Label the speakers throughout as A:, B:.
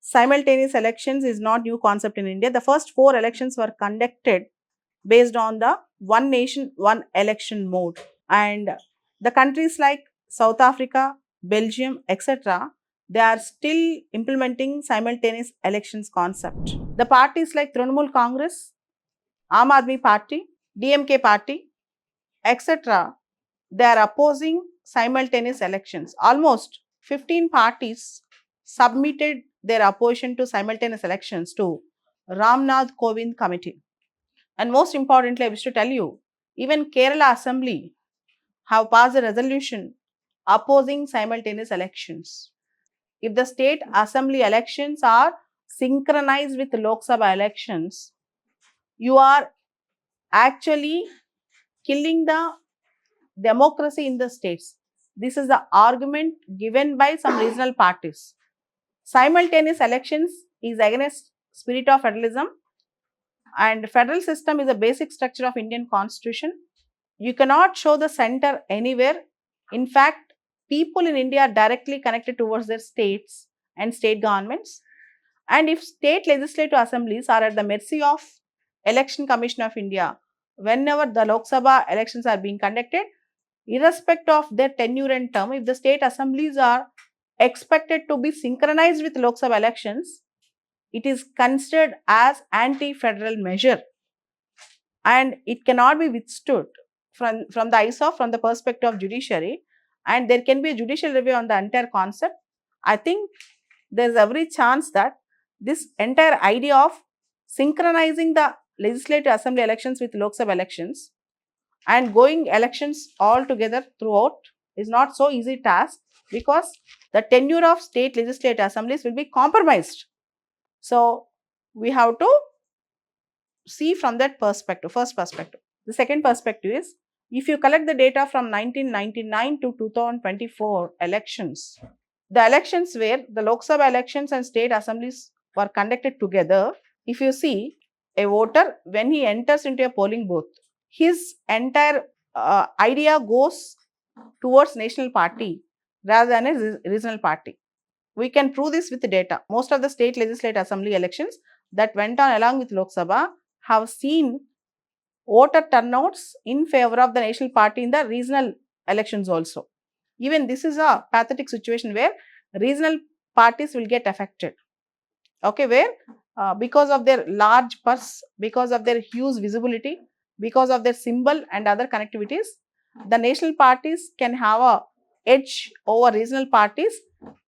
A: simultaneous elections is not new concept in India. The first 4 elections were conducted based on the one nation, one election mode. And the countries like South Africa, Belgium, etc., they are still implementing simultaneous elections concept. The parties like Trinamool Congress, Aam Aadmi Party, DMK Party, etc., they are opposing simultaneous elections. Almost 15 parties submitted their opposition to simultaneous elections to Ramnath Kovind Committee. And most importantly, I wish to tell you, even Kerala Assembly have passed a resolution opposing simultaneous elections. If the state assembly elections are synchronized with Lok Sabha elections, you are actually killing the democracy in the states. This is the argument given by some regional parties. Simultaneous elections is against spirit of federalism, and federal system is a basic structure of Indian constitution. You cannot show the center anywhere. In fact, people in India are directly connected towards their states and state governments. And if state legislative assemblies are at the mercy of Election Commission of India, whenever the Lok Sabha elections are being conducted, irrespective of their tenure and term, if the state assemblies are expected to be synchronized with Lok Sabha elections, it is considered as anti-federal measure, and it cannot be withstood from the eyes of, from the perspective of judiciary, and there can be a judicial review on the entire concept. I think there is every chance that this entire idea of synchronizing the legislative assembly elections with Lok Sabha elections and going elections all together throughout is not so easy task, because the tenure of state legislative assemblies will be compromised. So we have to see from that perspective, first perspective. The second perspective is, if you collect the data from 1999 to 2024 elections, the elections where the Lok Sabha elections and state assemblies were conducted together, if you see a voter, when he enters into a polling booth, his entire idea goes towards national party rather than a regional party. We can prove this with the data. Most of the state legislative assembly elections that went on along with Lok Sabha have seen voter turnouts in favor of the national party in the regional elections also. Even this is a pathetic situation where regional parties will get affected. Okay, where because of their large purse, because of their huge visibility, because of their symbol and other connectivities, the national parties can have a edge over regional parties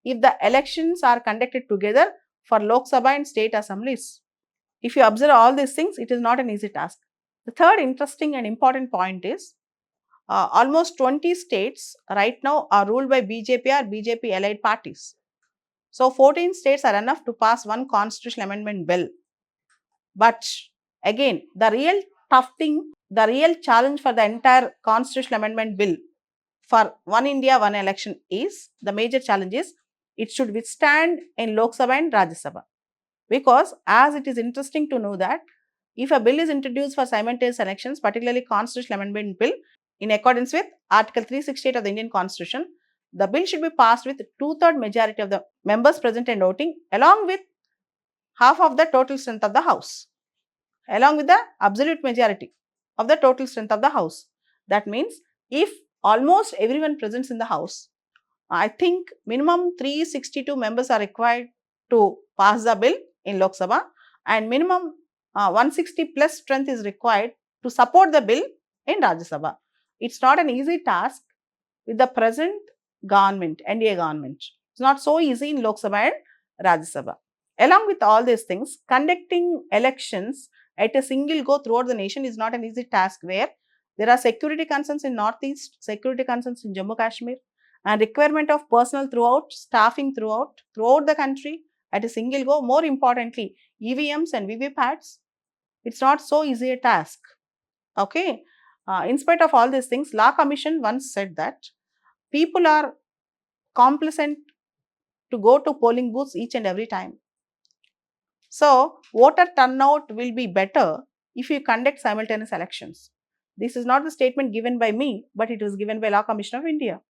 A: if the elections are conducted together for Lok Sabha and state assemblies. If you observe all these things, it is not an easy task. The third interesting and important point is, almost 20 states right now are ruled by BJP or BJP allied parties. So 14 states are enough to pass one constitutional amendment bill. But again, the real tough thing, the real challenge for the entire constitutional amendment bill for one India, one election is, the major challenge is, it should withstand in Lok Sabha and Rajya Sabha. Because as it is interesting to know that if a bill is introduced for simultaneous elections, particularly constitutional amendment bill, in accordance with Article 368 of the Indian Constitution, the bill should be passed with 2/3 majority of the members present and voting, along with half of the total strength of the House, along with the absolute majority of the total strength of the House. That means if almost everyone present in the House, I think minimum 362 members are required to pass the bill in Lok Sabha, and minimum 160 plus strength is required to support the bill in Rajya Sabha. It's not an easy task with the present government, NDA government. It's not so easy in Lok Sabha and Rajya Sabha. Along with all these things, conducting elections at a single go throughout the nation is not an easy task, where there are security concerns in Northeast, security concerns in Jammu Kashmir, and requirement of personnel throughout, staffing throughout the country at a single go. More importantly, EVMs and VVPATs, it's not so easy a task. Okay. In spite of all these things, Law Commission once said that people are complacent to go to polling booths each and every time. So, voter turnout will be better if you conduct simultaneous elections. This is not the statement given by me, but it was given by Law Commission of India.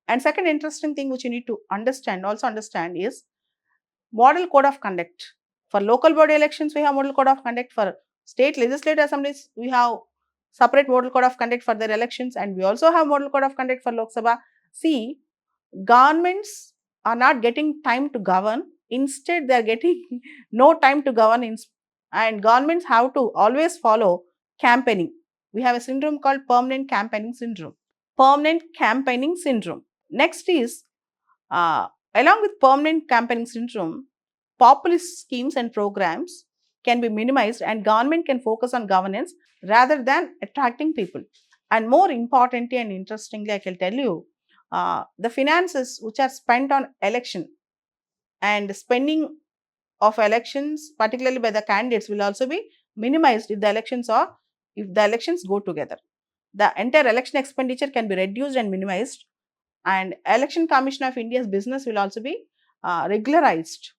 A: And second interesting thing which you need to also understand is, model code of conduct. For local body elections, we have model code of conduct. For state legislative assemblies, we have separate model code of conduct for their elections, and we also have model code of conduct for Lok Sabha. See, governments are not getting time to govern. Instead, they are getting no time to govern, and governments have to always follow campaigning. We have a syndrome called permanent campaigning syndrome. Permanent campaigning syndrome. Next is, along with permanent campaigning syndrome, populist schemes and programs can be minimized and government can focus on governance rather than attracting people. And more importantly and interestingly, I can tell you, the finances which are spent on election and spending of elections, particularly by the candidates, will also be minimized if the elections go together. The entire election expenditure can be reduced and minimized, and Election Commission of India's business will also be regularized.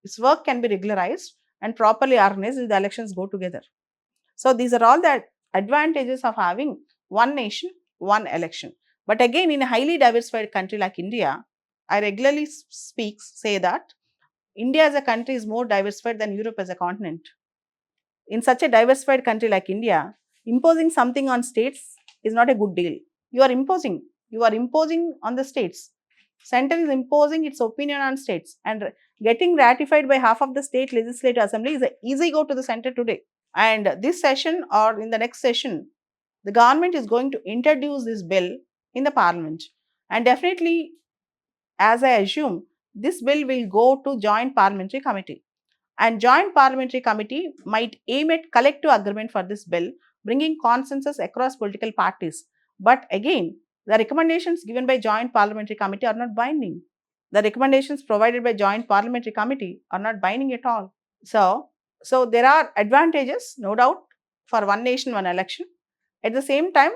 A: Its work can be regularized and properly organized if the elections go together. So these are all the advantages of having one nation, one election. But again, in a highly diversified country like India, I regularly say that India as a country is more diversified than Europe as a continent. In such a diversified country like India, imposing something on states is not a good deal. You are imposing on the states. Center is imposing its opinion on states, and getting ratified by half of the state legislative assembly is an easy go to the center today. And this session or in the next session, the government is going to introduce this bill in the parliament. And definitely, as I assume, this bill will go to joint parliamentary committee. And joint parliamentary committee might aim at collective agreement for this bill, bringing consensus across political parties. But again, the recommendations given by joint parliamentary committee are not binding. The recommendations provided by joint parliamentary committee are not binding at all. So there are advantages, no doubt, for one nation, one election. At the same time,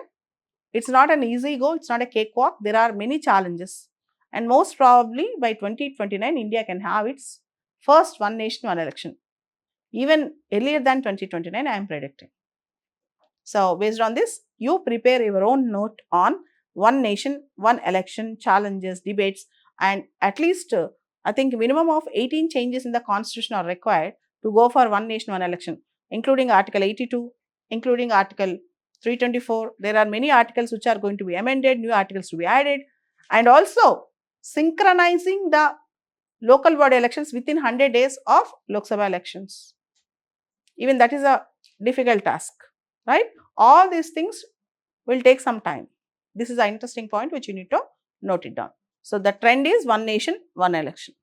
A: it's not an easy go, it's not a cakewalk. There are many challenges. And most probably by 2029, India can have its first one nation, one election. Even earlier than 2029, I am predicting. So, based on this, you prepare your own note on one nation, one election, challenges, debates, and at least I think minimum of 18 changes in the constitution are required to go for one nation, one election, including Article 82, including Article 324. There are many articles which are going to be amended, new articles to be added, and also synchronizing the local body elections within 100 days of Lok Sabha elections. Even that is a difficult task, right? All these things will take some time. This is an interesting point which you need to note it down. So, the trend is one nation, one election.